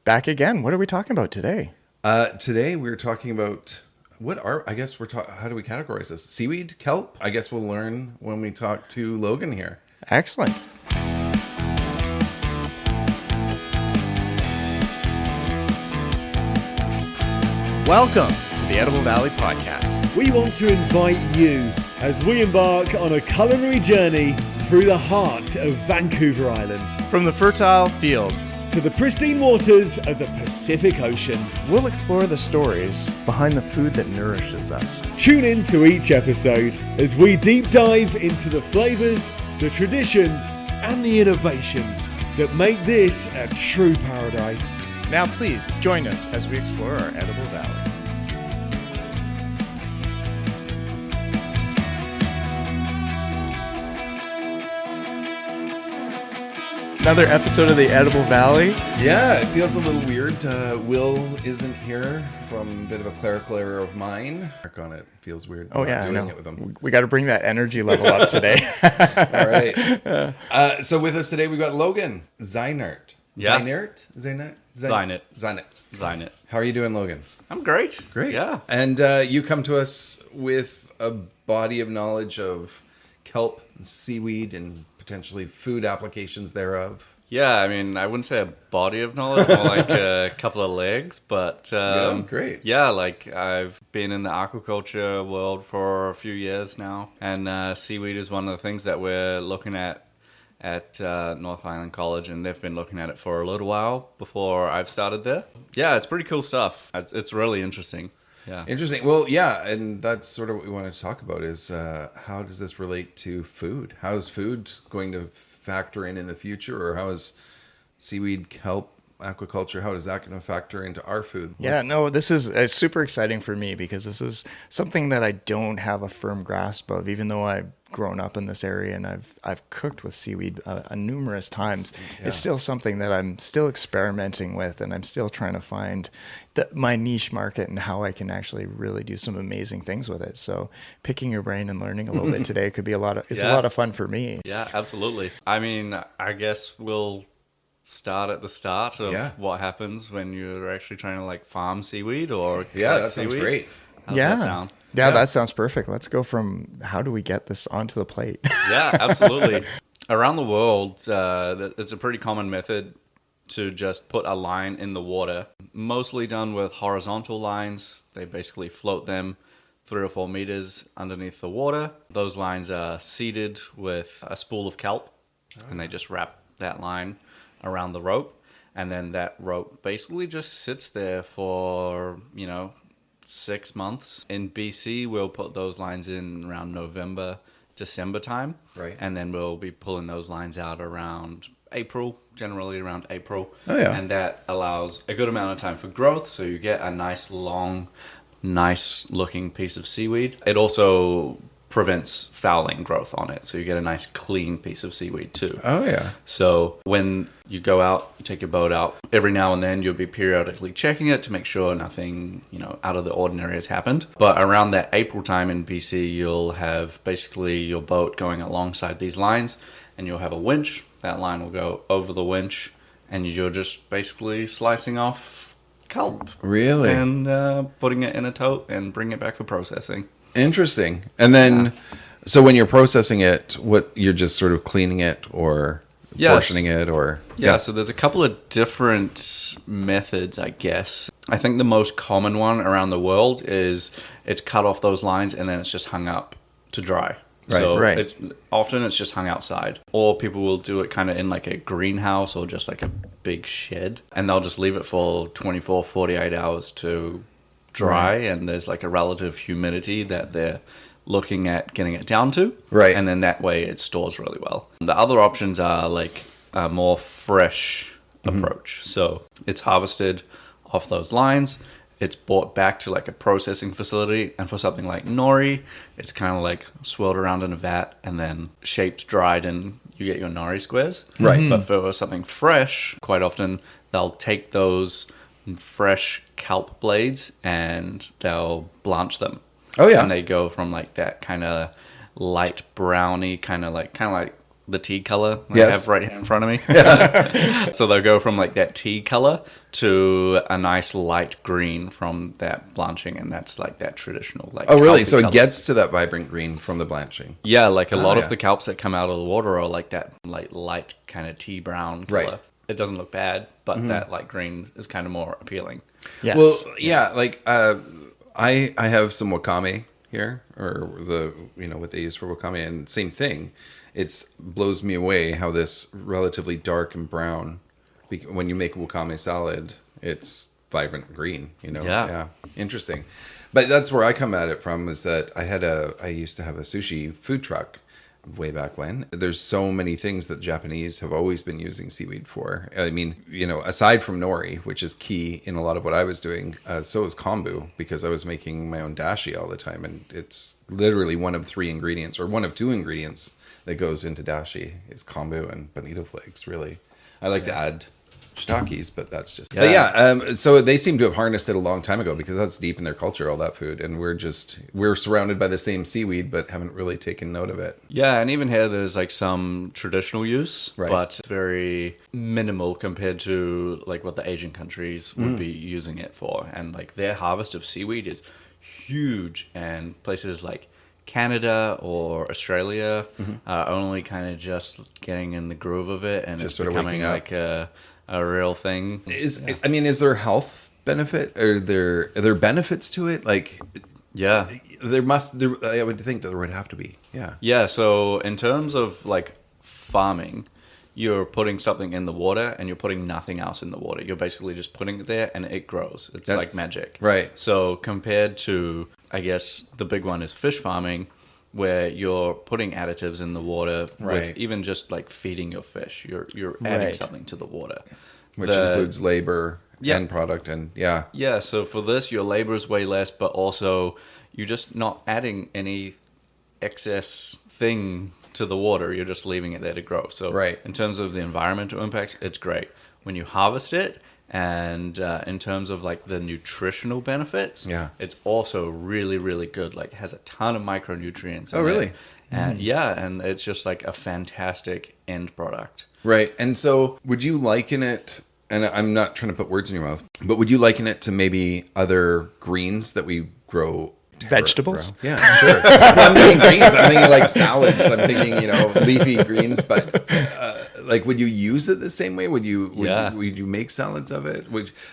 back again. What are we talking about today? Today we're talking about how do we categorize this? Seaweed? Kelp? I guess we'll learn when we talk to Logan here. Excellent. Welcome to the Edible Valley Podcast. We want to invite you as we embark on a culinary journey through the heart of Vancouver Island. From the fertile fields to the pristine waters of the Pacific Ocean. We'll explore the stories behind the food that nourishes us. Tune in to each episode as we deep dive into the flavors, the traditions, and the innovations that make this a true paradise. Now please join us as we explore our Edible Valley. Another episode of the Edible Valley. Yeah, it feels a little weird. Will isn't here from a bit of a clerical error of mine. Mark on it. Feels weird. Oh yeah, I know. It with him. We got to bring that energy level up today. All right. So with us today we've got Logan Zeinert. Yeah. Zeinert. How are you doing, Logan? I'm great. Great. Yeah. And you come to us with a body of knowledge of kelp and seaweed and potentially food applications thereof. Yeah, I mean, I wouldn't say a body of knowledge, more like a couple of legs, but great. Yeah, like I've been in the aquaculture world for a few years now, and seaweed is one of the things that we're looking at North Island College, and they've been looking at it for a little while before I've started there. Yeah, it's pretty cool stuff. It's really interesting. Yeah. Interesting. Well, yeah, and that's sort of what we want to talk about is how does this relate to food? How is food going to factor in the future, or how is seaweed, kelp, aquaculture, how is that going to factor into our food? This is super exciting for me because this is something that I don't have a firm grasp of, even though I've grown up in this area and I've cooked with seaweed numerous times. Yeah. It's still something that I'm still experimenting with, and I'm still trying to find my niche market and how I can actually really do some amazing things with it. So picking your brain and learning a little bit today could be a lot of fun for me. Yeah, absolutely. I mean, I guess we'll start at the start of what happens when you're actually trying to like farm seaweed or that sounds great. How's that sound? Yeah, that sounds perfect. Let's go from how do we get this onto the plate? Yeah, absolutely. Around the world, it's a pretty common method to just put a line in the water, mostly done with horizontal lines. They basically float them 3 or 4 meters underneath the water. Those lines are seeded with a spool of kelp, and they just wrap that line around the rope, and then that rope basically just sits there for 6 months. In BC, we'll put those lines in around November, December time, right? And then we'll be pulling those lines out around April, generally around April. Oh yeah, and that allows a good amount of time for growth, so you get a nice long, nice looking piece of seaweed. It also prevents fouling growth on it, so you get a nice clean piece of seaweed too. Oh yeah. So when you go out, you take your boat out, every now and then you'll be periodically checking it to make sure nothing out of the ordinary has happened. But around that April time in BC, you'll have basically your boat going alongside these lines, and you'll have a winch. That line will go over the winch, and you're just basically slicing off kelp. Really? And putting it in a tote and bring it back for processing. Interesting. And then, so when you're processing it, you're just sort of cleaning it or portioning it, or so there's a couple of different methods, I guess. I think the most common one around the world is it's cut off those lines and then it's just hung up to dry. Right. Often it's just hung outside, or people will do it kind of in like a greenhouse or just like a big shed, and they'll just leave it for 24, 48 hours to dry, and there's like a relative humidity that they're looking at getting it down to, right? And then that way it stores really well. The other options are like a more fresh approach. So it's harvested off those lines, it's brought back to like a processing facility, and for something like nori, it's kind of like swirled around in a vat and then shaped, dried, and you get your nori squares. Right. But for something fresh, quite often they'll take those fresh kelp blades and they'll blanch them. Oh yeah. And they go from like that kind of light browny, kind of like the tea color I Yes. have right here in front of me. So they'll go from like that tea color to a nice light green from that blanching, and that's like that traditional like. Oh, really? kelpy So it color. gets to that vibrant green from the blanching. Yeah, like a lot yeah. of the kelps that come out of the water are like that like light kind of tea brown color. Right. It doesn't look bad, but that light green is kind of more appealing. Yes. Well, yeah, like I have some wakame here, or what they use for wakame, and same thing. It's blows me away how this relatively dark and brown, when you make wakame salad, it's vibrant green. Yeah. Interesting. But that's where I come at it from. Is that I used to have a sushi food truck way back when. There's so many things that Japanese have always been using seaweed for. I mean, aside from nori, which is key in a lot of what I was doing, so is kombu, because I was making my own dashi all the time, and it's literally one of 3 ingredients, or one of 2 ingredients that goes into dashi is kombu and bonito flakes. Really, I like to add shiitakes, but that's just. Yeah. But yeah, so they seem to have harnessed it a long time ago, because that's deep in their culture, all that food, and we're surrounded by the same seaweed, but haven't really taken note of it. Yeah, and even here there's like some traditional use, Right. but very minimal compared to like what the Asian countries would be using it for. And like their harvest of seaweed is huge, and places like Canada or Australia are only kind of just getting in the groove of it, and Just it's sort of becoming waking up. like a real thing. Is there health benefit? Are there benefits to it? Like, Yeah. I would think that there would have to be. Yeah. Yeah, so in terms of like farming, you're putting something in the water and you're putting nothing else in the water. You're basically just putting it there and it grows. It's like That's- magic. right. So compared to, I guess, the big one is fish farming, where you're putting additives in the water Right. with even just like feeding your fish. You're adding Right. something to the water. Which The- includes labor, Yeah. end product, and yeah. Yeah, so for this, your labor is way less, but also you're just not adding any excess thing to the water. You're just leaving it there to grow. So Right. in terms of the environmental impacts, it's great. When you harvest it, and in terms of like the nutritional benefits, Yeah. it's also really, really good. Like it has a ton of micronutrients. Oh, in it. really? And yeah, and it's just like a fantastic end product. Right. And so would you liken it, and I'm not trying to put words in your mouth, but would you liken it to maybe other greens that we grow? Vegetables? Yeah, sure. Well, I'm thinking greens. I'm thinking like salads. I'm thinking, leafy greens. But like, would you use it the same way? Would you make salads of it?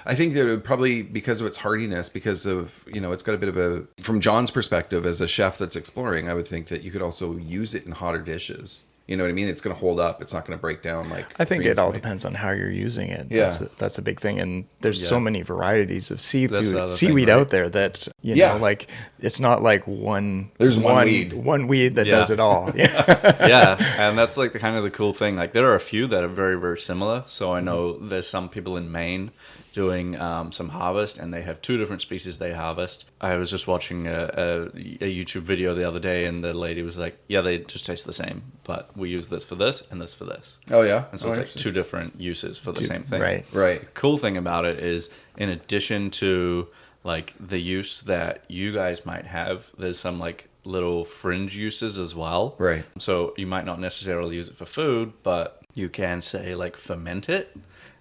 I think that it would probably, because of its hardiness, because of, it's got a bit of a, from John's perspective as a chef that's exploring, I would think that you could also use it in hotter dishes. You know what I mean? It's going to hold up. It's not going to break down like. I think greens it all might. depends on how you're using it. Yeah. That's a big thing. And there's Yeah. so many varieties of That's the other thing, seaweed right? out there that, Yeah. like it's not like one There's one weed. one weed that Yeah. does it all. Yeah. Yeah, and that's like the kind of the cool thing. Like there are a few that are very, very similar. So I know there's some people in Maine doing some harvest, and they have 2 different species they harvest. I was just watching a YouTube video the other day, and the lady was like, yeah, they just taste the same, but we use this for this and this for this. Oh, yeah? And so it's like 2 different uses for the same thing. Right. Right. Cool thing about it is, in addition to like the use that you guys might have, there's some like little fringe uses as well. Right. So you might not necessarily use it for food, but you can say like ferment it,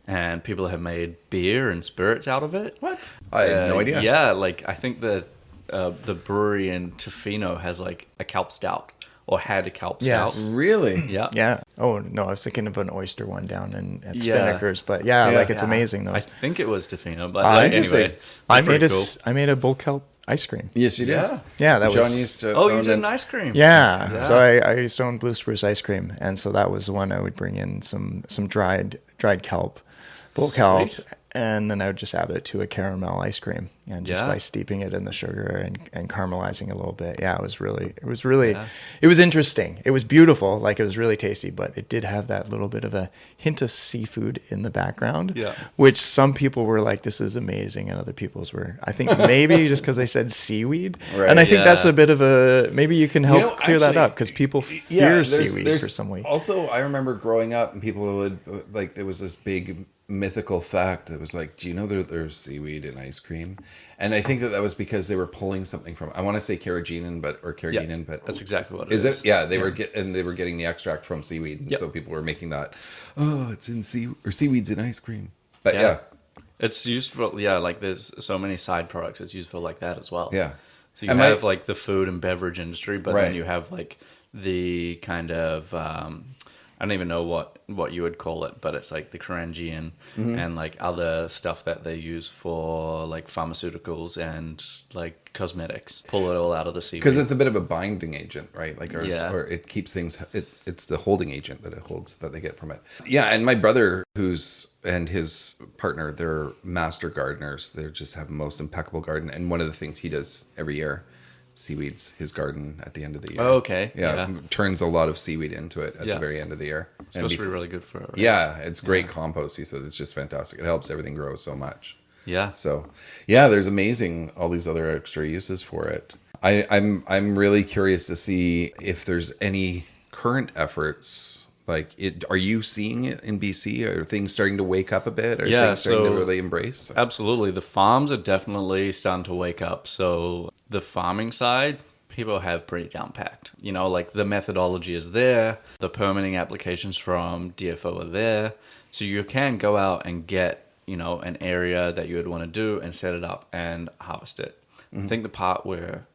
and people have made beer and spirits out of it. What? I had no idea. Yeah, like I think the brewery in Tofino has like a kelp stout, or had a kelp Yeah. stout. Really? Yeah. Yeah. Oh no, I was thinking of an oyster one down at Yeah. Spinnaker's, but yeah, Yeah. like it's amazing I those. think it was Tofino, but interesting. anyway, I it's made pretty cool. I made a bull kelp ice cream. Yes, you did. Yeah. Yeah, that John was. used to. Oh, you own did an ice cream. Yeah. So I used to own Blue Spruce ice cream, and so that was the one I would bring in some dried kelp, bull kelp, Sweet. and then I would just add it to a caramel ice cream, and just Yeah. by steeping it in the sugar and caramelizing a little bit. Yeah, it was interesting. It was beautiful, like it was really tasty, but it did have that little bit of a hint of seafood in the background, Yeah. which some people were like, "This is amazing," and other people's were, I think, maybe just because they said seaweed, Right. and I think that's Yeah. a bit of a maybe you can help clear that actually, up because people fear seaweed for some way. Also, I remember growing up and people would like there was this big mythical fact that was like, do you know there's seaweed in ice cream? And I think that was because they were pulling something from, I want to say carrageenan, but that's exactly what it is is. it? Yeah, they were getting the extract from seaweed, and Yep. so people were making that. Oh, it's in seaweed's in ice cream. But yeah. It's used for, like there's so many side products it's used for like that as well. Yeah. So you have like the food and beverage industry, but Right. then you have like the kind of, I don't even know what you would call it, but it's like the carrageenan and like other stuff that they use for like pharmaceuticals and like cosmetics. Pull it all out of the seaweed. Because it's a bit of a binding agent, right? Like, or it keeps things. It's the holding agent that it holds that they get from it. Yeah, and my brother, and his partner, they're master gardeners. They just have the most impeccable garden. And one of the things he does every year, seaweeds his garden at the end of the year. Oh, okay. Yeah, turns a lot of seaweed into it at Yeah. the very end of the year. It's supposed to be really good for it. Right? Yeah, it's great compost. He said it's just fantastic. It helps everything grow so much. Yeah. So, yeah, there's all these other extra uses for it. I'm really curious to see if there's any current efforts like it. Are you seeing it in BC? Are things starting to wake up a bit? Are things starting to really embrace? Absolutely, the farms are definitely starting to wake up. So the farming side, people have pretty down packed. You know, like the methodology is there, the permitting applications from DFO are there, so you can go out and get, you know, an area that you would want to do and set it up and harvest it. I think the part where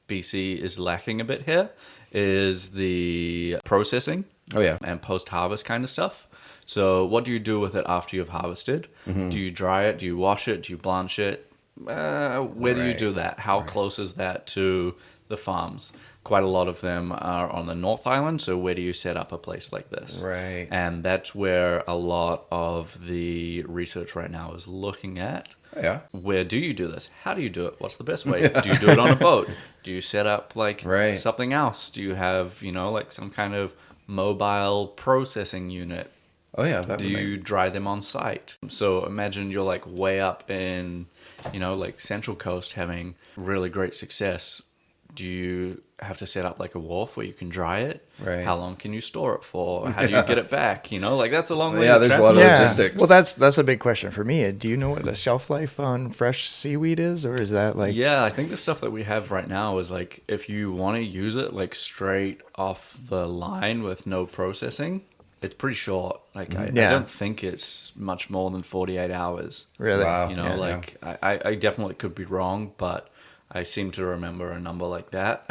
BC is lacking a bit here is the processing. Oh yeah, And post-harvest kind of stuff. So what do you do with it after you've harvested? Do you dry it? Do you wash it? Do you blanch it? Where do you do that? How close is that to the farms? Quite a lot of them are on the North Island, so where do you set up a place like this? Right. And that's where a lot of the research right now is looking at. Yeah. Where do you do this? How do you do it? What's the best way? Do you do it on a boat? Do you set up like something else? Do you have, you know, like some kind of mobile processing unit? Oh yeah. Do you dry them on site? So imagine you're like way up in, you know, like Central Coast having really great success. Do you have to set up like a wharf where you can dry it? Right. How long can you store it for? How do you get it back? You know, like that's a long way. Yeah, there's a lot of logistics. Well, that's a big question for me. Do you know what the shelf life on fresh seaweed is, or is that like? Yeah, I think the stuff that we have right now is like if you want to use it like straight off the line with no processing, it's pretty short. Like I don't think it's much more than 48 hours. Really? Wow. You know, I definitely could be wrong, but I seem to remember a number like that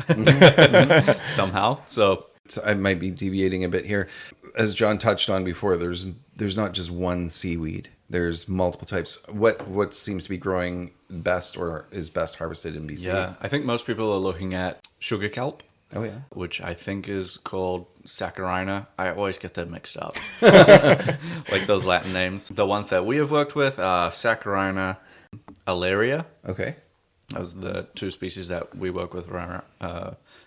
somehow. So I might be deviating a bit here. As John touched on before, there's not just one seaweed. There's multiple types. What seems to be growing best or is best harvested in BC? yeah, I think most people are looking at sugar kelp. Oh yeah. Which I think is called Saccharina. I always get them mixed up. Like those Latin names. The ones that we have worked with are Saccharina alaria. Okay. Those are the two species that we work with around,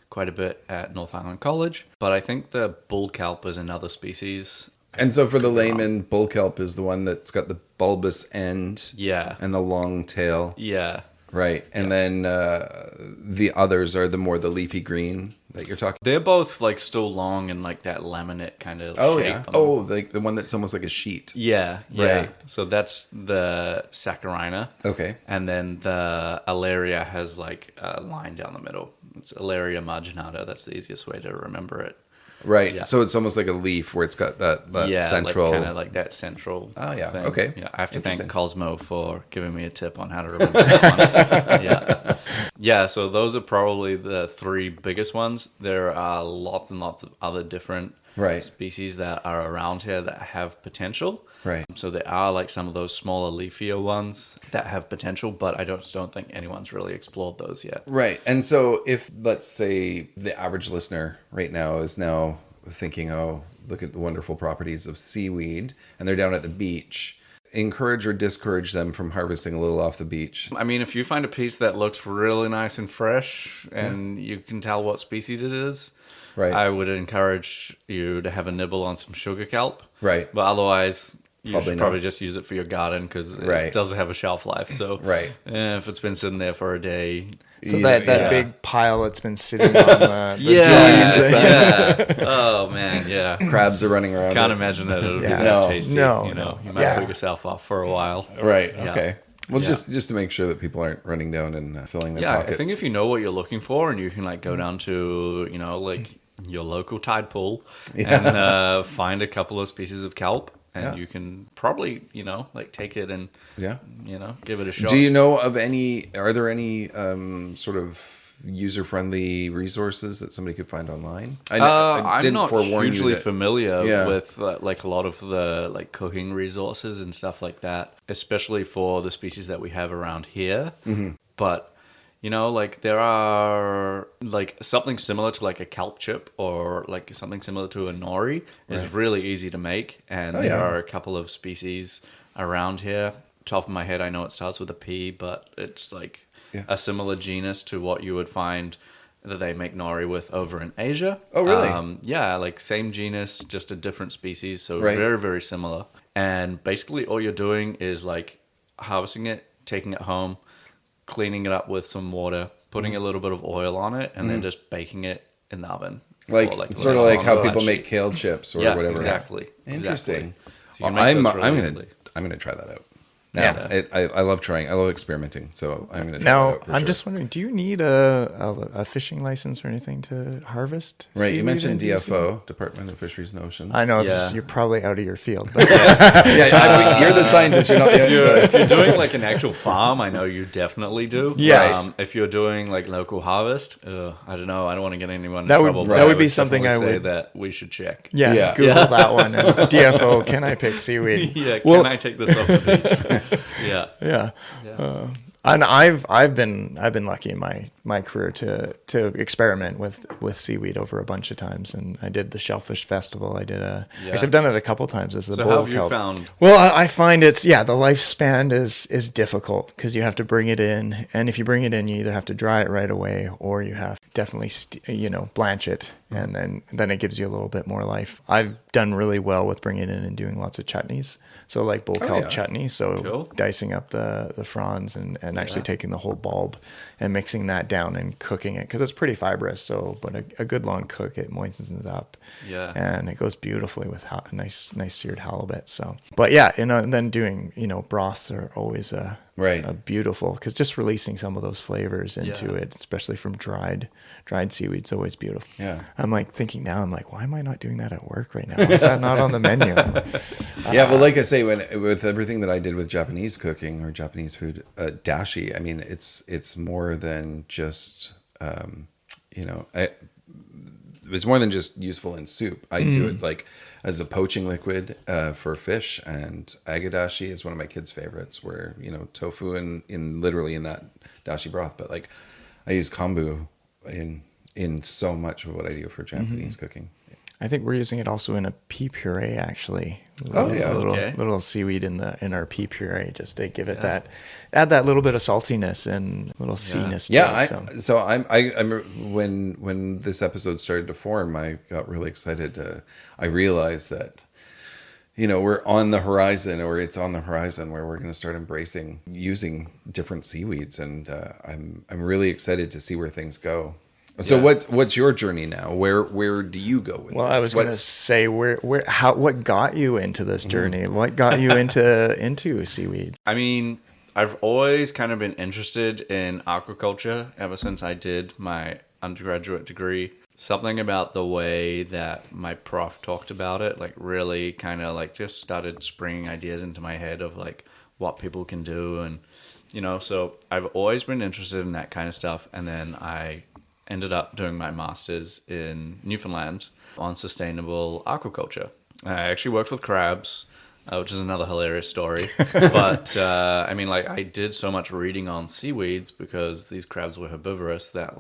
quite a bit at North Island College. But I think the bull kelp is another species. And so for the layman, bull kelp is the one that's got the bulbous end Yeah. and the long tail. Yeah. Right. And then the others are the leafy green that you're talking. They're both like still long and like that laminate kind of Oh shape. yeah. Oh, like the one that's almost like a sheet. Yeah, yeah. Right. So that's the Saccharina. Okay. And then the Alaria has like a line down the middle. It's Alaria marginata. That's the easiest way to remember it. Right. Yeah. So it's almost like a leaf where it's got that Yeah, central. kind of like that central. Oh, yeah. thing. Okay. Yeah, I have to Interesting. thank Cosmo for giving me a tip on how to remember that one. Yeah. Yeah. So those are probably the three biggest ones. There are lots and lots of other different species that are around here that have potential. Right. So there are like some of those smaller, leafier ones that have potential, but I don't think anyone's really explored those yet. Right. And so if, let's say, the average listener right now is now thinking, oh, look at the wonderful properties of seaweed, and they're down at the beach, encourage or discourage them from harvesting a little off the beach? I mean, if you find a piece that looks really nice and fresh and you can tell what species it is, Right. I would encourage you to have a nibble on some sugar kelp. Right. But otherwise, you Probably should not. probably just use it for your garden because Right. it doesn't have a shelf life. So Right. if it's been sitting there for a day, So You- that yeah. big pile that's been sitting on the yeah. Oh man, yeah. Crabs are running around. Can't it. imagine that it'll Yeah. be No. that tasty. No, you know, no. you might Yeah. put yourself off for a while. Right. Yeah. Okay. Well, Yeah. just to make sure that people aren't running down and filling their Yeah, pockets. I think if you know what you're looking for and you can like go down to, you know, like your local tide pool and find a couple of species of kelp and Yeah. you can probably, you know, like take it and, Yeah. you know, give it a shot. Do you know of any? Are there any sort of user-friendly resources that somebody could find online? I'm not forewarn you hugely that- familiar Yeah. with like a lot of the like cooking resources and stuff like that, especially for the species that we have around here. Mm-hmm. But you know, like there are like something similar to like a kelp chip or like something similar to a nori is really easy to make, and there yeah. are a couple of species around here. Top of my head, I know it starts with a P, but it's like Yeah. a similar genus to what you would find that they make nori with over in Asia. Oh, really? Yeah, like same genus, just a different species. So Right. very, very similar. And basically all you're doing is like harvesting it, taking it home, cleaning it up with some water, putting a little bit of oil on it, and then just baking it in the oven. Like, Or, sort of on like a how flat people sheet. make kale chips or Yeah, whatever. exactly. Interesting. Exactly. So you can make those really easily. I'm gonna try that out. Yeah. I love trying. I love experimenting. So I'm gonna try that Now, out for I'm sure. just wondering, do you need a fishing license or anything to harvest? Right, you seaweed mentioned in DC? DFO, Department of Fisheries and Oceans. I know Yeah. you're probably out of your field. But You're the scientist. You're not the. If you're doing like an actual farm, I know you definitely do. Yes. If you're doing like local harvest, I don't know. I don't want to get anyone in That would- trouble. that but would I be something definitely I say would- that we should check. yeah, Yeah. Google that one. And DFO, can I pick seaweed? Yeah. Well- Can I take this off the beach? Yeah. Yeah. Yeah. And I've been lucky in my career to experiment with seaweed over a bunch of times, and I did the Shellfish Festival. I did actually I've done it a couple times as the So bowl how of have you kelp. found? Well, I find the lifespan is difficult because you have to bring it in, and if you bring it in, you either have to dry it right away or you have to definitely blanch it, and then it gives you a little bit more life. I've done really well with bringing it in and doing lots of chutneys. So like bull kelp yeah. chutney, so Cool. dicing up the fronds and actually taking the whole bulb and mixing that down and cooking it because it's pretty fibrous. So, but a good long cook, it moistens it up. Yeah. And it goes beautifully with nice seared halibut. So, but yeah, and then doing broths are always a beautiful because just releasing some of those flavors into it, especially from dried seaweed, is always beautiful. Yeah. I'm like thinking now, why am I not doing that at work right now? Is that not on the menu? Yeah, well, like I say, with everything that I did with Japanese cooking or Japanese food, dashi. I mean, it's more than just it's more than just useful in soup. I do it like as a poaching liquid for fish, and agadashi is one of my kids' favorites. Where tofu in literally in that dashi broth, but like I use kombu in so much of what I do for Japanese cooking. I think we're using it also in a pea puree, actually. Oh, Use yeah. a Okay. little seaweed in our pea puree just to give it add that little bit of saltiness and little sea-ness to Yeah, it. so I'm when this episode started to form, I got really excited. I realized that we're on the horizon, or it's on the horizon, where we're going to start embracing using different seaweeds, and I'm really excited to see where things go. So Yeah. what's your journey now? Where do you go with Well, this? I was going to say, what got you into this journey? What got you into seaweed? I mean, I've always kind of been interested in aquaculture ever since I did my undergraduate degree. Something about the way that my prof talked about it, like really kind of like just started springing ideas into my head of like what people can do. And, so I've always been interested in that kind of stuff. And then I ended up doing my master's in Newfoundland on sustainable aquaculture. I actually worked with crabs, which is another hilarious story. But I did so much reading on seaweeds because these crabs were herbivorous that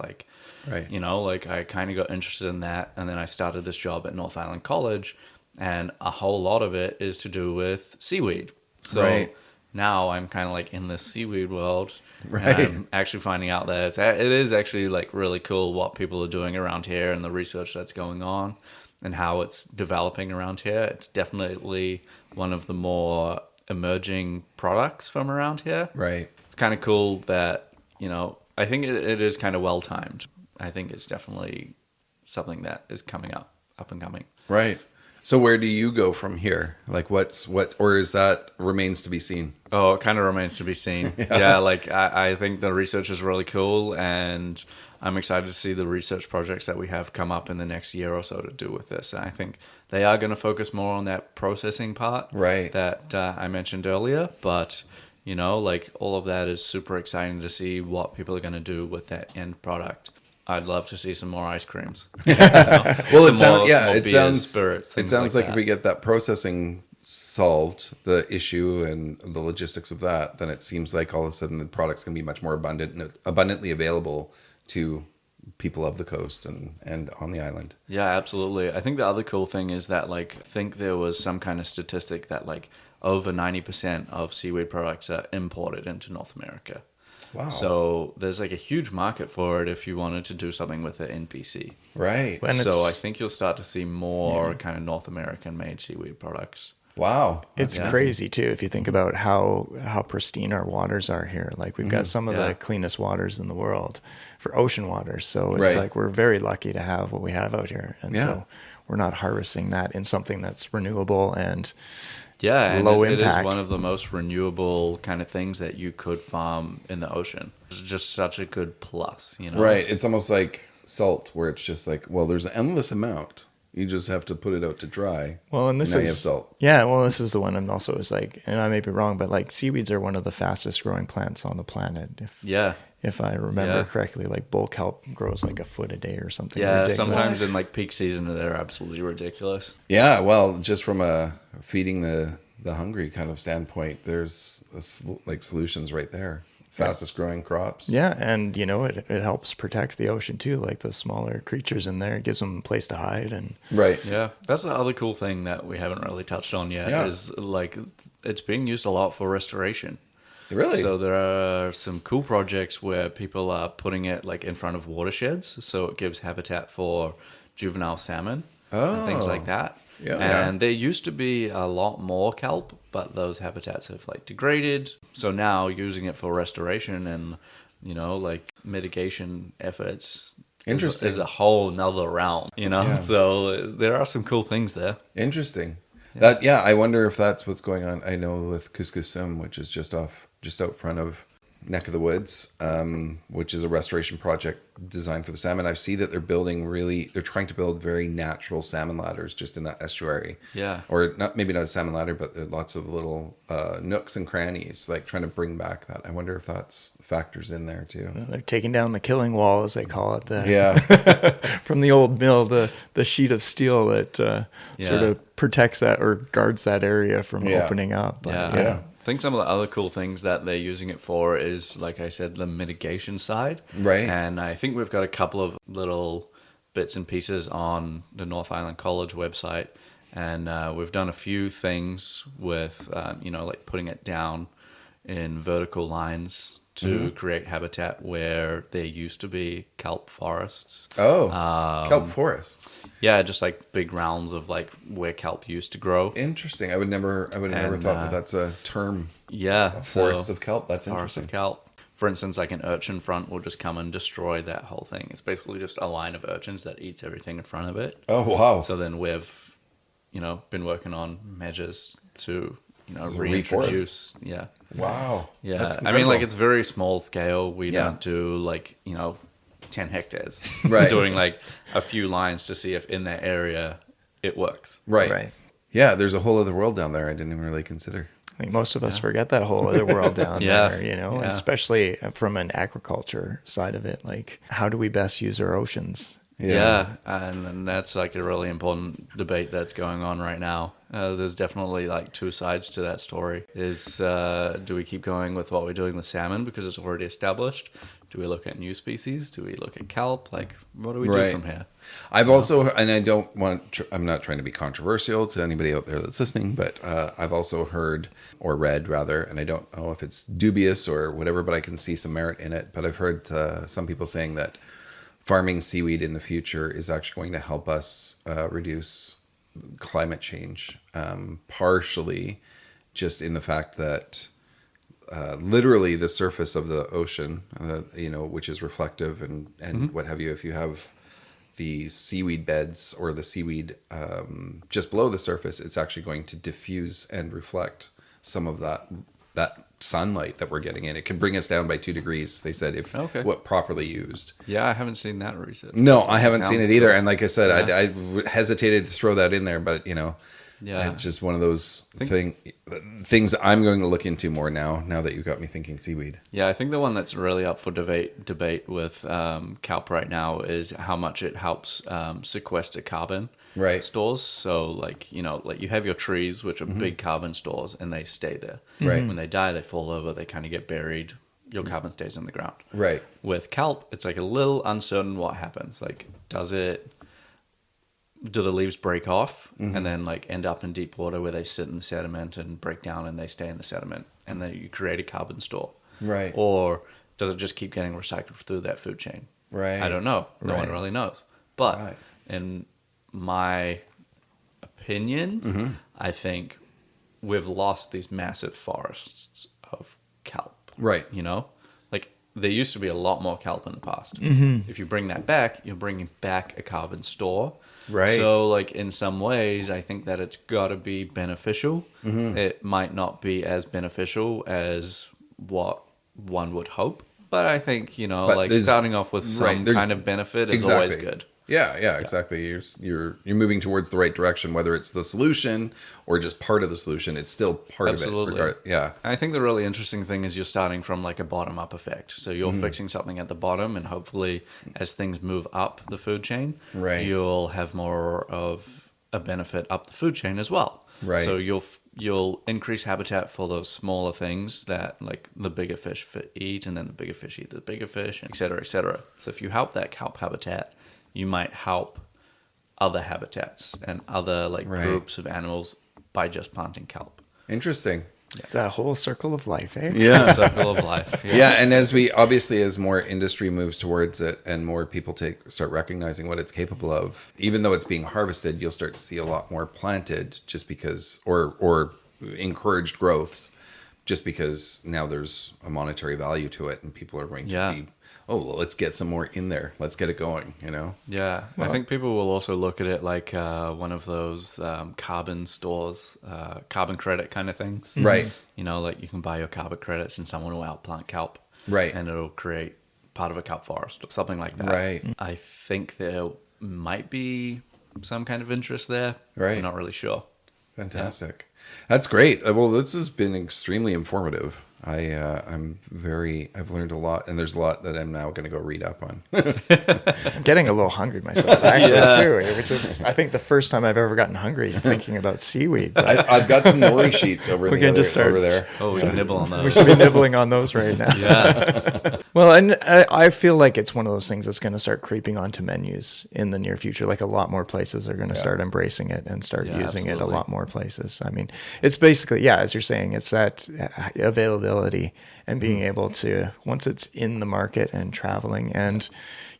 I kind of got interested in that. And then I started this job at North Island College, and a whole lot of it is to do with seaweed. So Right. now I'm kind of like in this seaweed world. Right. And I'm actually finding out that it is actually like really cool what people are doing around here and the research that's going on. and how it's developing around here. It's definitely one of the more emerging products from around here. Right. It's kind of cool that, I think it is kind of well timed. I think it's definitely something that is coming up and coming. Right. So where do you go from here? Like or is that remains to be seen? Oh, it kind of remains to be seen. Yeah, like I think the research is really cool, and I'm excited to see the research projects that we have come up in the next year or so to do with this. And I think they are going to focus more on that processing part, right, that I mentioned earlier. But, like all of that is super exciting to see what people are going to do with that end product. I'd love to see some more ice creams. Well, it sounds spirits, it sounds like that. If we get that processing solved, the issue and the logistics of that, then it seems like all of a sudden the product's going to be much more abundantly available to people of the coast and on the island. Yeah, absolutely. I think the other cool thing is that, I think there was some kind of statistic that, over 90% of seaweed products are imported into North America. Wow. So there's a huge market for it if you wanted to do something with it in BC. Right. So I think you'll start to see more kind of North American made seaweed products. Wow. It's crazy too if you think about how pristine our waters are here. We've got some of the cleanest waters in the world for ocean waters. So it's we're very lucky to have what we have out here. And so we're not harvesting that in something that's renewable and low it impact. It is one of the most renewable kind of things that you could farm in the ocean. It's just such a good plus, Right. It's almost like salt, where it's just there's an endless amount. You just have to put it out to dry. Well, and this now is you have salt. Yeah, well, this is the one. And also, is and I may be wrong, but seaweeds are one of the fastest growing plants on the planet. If I remember correctly, bull kelp grows a foot a day or something. Yeah, ridiculous. sometimes in peak season they're absolutely ridiculous. Yeah, well, just from a feeding the hungry kind of standpoint, there's solutions right there. Fastest growing crops. Yeah, and it helps protect the ocean too. The smaller creatures in there, it gives them a place to hide. And right. Yeah, that's the other cool thing that we haven't really touched on yet. Is it's being used a lot for restoration. Really? So there are some cool projects where people are putting it in front of watersheds, so it gives habitat for juvenile salmon and things like that. Yeah. And there used to be a lot more kelp, but those habitats have degraded. So now using it for restoration and mitigation efforts is a whole nother realm. So there are some cool things there. Interesting. I wonder if that's what's going on. I know with Kuskusum, which is just out front of neck of the woods, which is a restoration project designed for the salmon. I see that they're trying to build very natural salmon ladders just in that estuary. Yeah. Or maybe not a salmon ladder, but there are lots of little nooks and crannies, trying to bring back that. I wonder if that's factors in there too. They're taking down the killing wall, as they call it. From the old mill, the sheet of steel that sort of protects that or guards that area from opening up. But, I think some of the other cool things that they're using it for is, like I said, the mitigation side. Right. And I think we've got a couple of little bits and pieces on the North Island College website. And we've done a few things with, putting it down in vertical lines to create habitat where there used to be kelp forests. Kelp forests. Yeah, just big rounds of where kelp used to grow. Interesting. I would never thought that's a term. Yeah, Forests of kelp. That's forests interesting. of kelp. For instance, an urchin front will just come and destroy that whole thing. It's basically just a line of urchins that eats everything in front of it. Oh wow! So then we've, been working on measures to, reintroduce. Yeah. Wow. Yeah. That's I mean, incredible. it's very small scale. We don't do 10 hectares. Right. Doing a few lines to see if in that area it works. Right. Yeah, there's a whole other world down there I didn't even really consider. I think most of us forget that whole other world down there, especially from an agriculture side of it. How do we best use our oceans? Yeah, and that's a really important debate that's going on right now. There's definitely two sides to that story. Do we keep going with what we're doing with salmon because it's already established? Do we look at new species? Do we look at kelp? What do we do from here? I've also, and I'm not trying to be controversial to anybody out there that's listening, but I've also heard or read rather, and I don't know if it's dubious or whatever, but I can see some merit in it. But I've heard some people saying that farming seaweed in the future is actually going to help us reduce climate change, partially just in the fact that literally the surface of the ocean, which is reflective and what have you, if you have the seaweed beds or the seaweed just below the surface, it's actually going to diffuse and reflect some of that sunlight that we're getting in. It can bring us down by 2 degrees, they said, if what properly used. Yeah, I haven't seen that recently. No, I haven't seen it either. Cool. And like I said, I hesitated to throw that in there, but Yeah. it's just one of those things that I'm going to look into more now that you've got me thinking seaweed. Yeah, I think the one that's really up for debate with kelp right now is how much it helps sequester carbon stores. So like you have your trees, which are big carbon stores, and they stay there. Right. When they die, they fall over, they kind of get buried. Your carbon stays in the ground. Right. With kelp, it's like a little uncertain what happens. Like, do the leaves break off and then like end up in deep water where they sit in the sediment and break down and they stay in the sediment and then you create a carbon store? Right. Or does it just keep getting recycled through that food chain? Right. I don't know. No one really knows. But in my opinion, I think we've lost these massive forests of kelp. Right. Like there used to be a lot more kelp in the past. If you bring that back, you're bringing back a carbon store. Right. So, like, in some ways, I think that it's got to be beneficial. It might not be as beneficial as what one would hope. But I think, starting off with some kind of benefit is always good. Yeah, exactly. You're moving towards the right direction, whether it's the solution or just part of the solution. It's still part of it. Yeah. I think the really interesting thing is you're starting from like a bottom-up effect. So you're fixing something at the bottom, and hopefully as things move up the food chain, you'll have more of a benefit up the food chain as well. Right. So you'll increase habitat for those smaller things that like the bigger fish eat, and then the bigger fish eat the bigger fish, et cetera, et cetera. So if you help that kelp habitat, you might help other habitats and other groups of animals by just planting kelp. Interesting. It's a whole circle of life, eh? Yeah. Circle of life. Yeah, and as more industry moves towards it and more people start recognizing what it's capable of, even though it's being harvested, you'll start to see a lot more planted just because, or encouraged growths, just because now there's a monetary value to it and people are going to be, let's get some more in there. Let's get it going, Yeah. Well, I think people will also look at it like one of those carbon stores, carbon credit kind of things. Right. Like you can buy your carbon credits and someone will outplant kelp. Right. And it'll create part of a kelp forest or something like that. Right. I think there might be some kind of interest there. Right. I'm not really sure. Fantastic. Yeah. That's great. Well, this has been extremely informative. I've learned a lot, and there's a lot that I'm now going to go read up on. I'm getting a little hungry myself, actually, too. Which is, I think, the first time I've ever gotten hungry thinking about seaweed. I've got some nori sheets over there. Oh, we can nibble on those. We should be nibbling on those right now. Yeah. Well, and I feel like it's one of those things that's going to start creeping onto menus in the near future. Like a lot more places are going to start embracing it and start using it a lot more places. I mean, it's basically, as you're saying, it's that availability and being able to, once it's in the market and traveling, and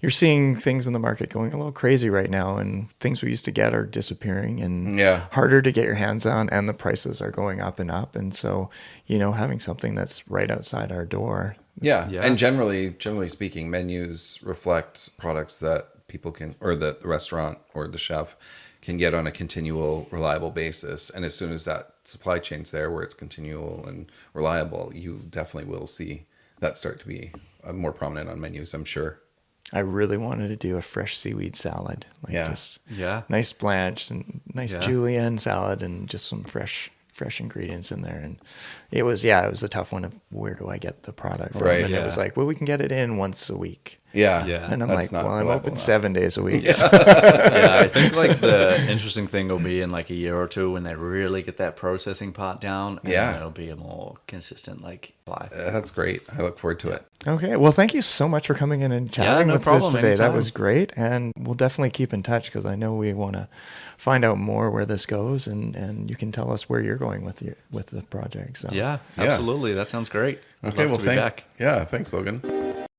you're seeing things in the market going a little crazy right now, and things we used to get are disappearing and harder to get your hands on, and the prices are going up and up. And so, having something that's right outside our door. Yeah. And generally speaking, menus reflect products that people can, or the restaurant or the chef can get on a continual, reliable basis. And as soon as that supply chain's there where it's continual and reliable, you definitely will see that start to be more prominent on menus, I'm sure. I really wanted to do a fresh seaweed salad. Just nice blanch and nice julienne salad and just some fresh ingredients in there. And it was a tough one of where do I get the product from? And it was like, well, we can get it in once a week. Yeah. And I'm like, well, I'm open 7 days a week. I think the interesting thing will be in a year or two when they really get that processing part down. And it'll be a more consistent supply. That's great. I look forward to it. Okay. Well, thank you so much for coming in and chatting with us today. Anytime. That was great. And we'll definitely keep in touch because I know we want to find out more where this goes, and you can tell us where you're going with the project. So absolutely. That sounds great. Okay. Well, thanks. Yeah. Thanks, Logan.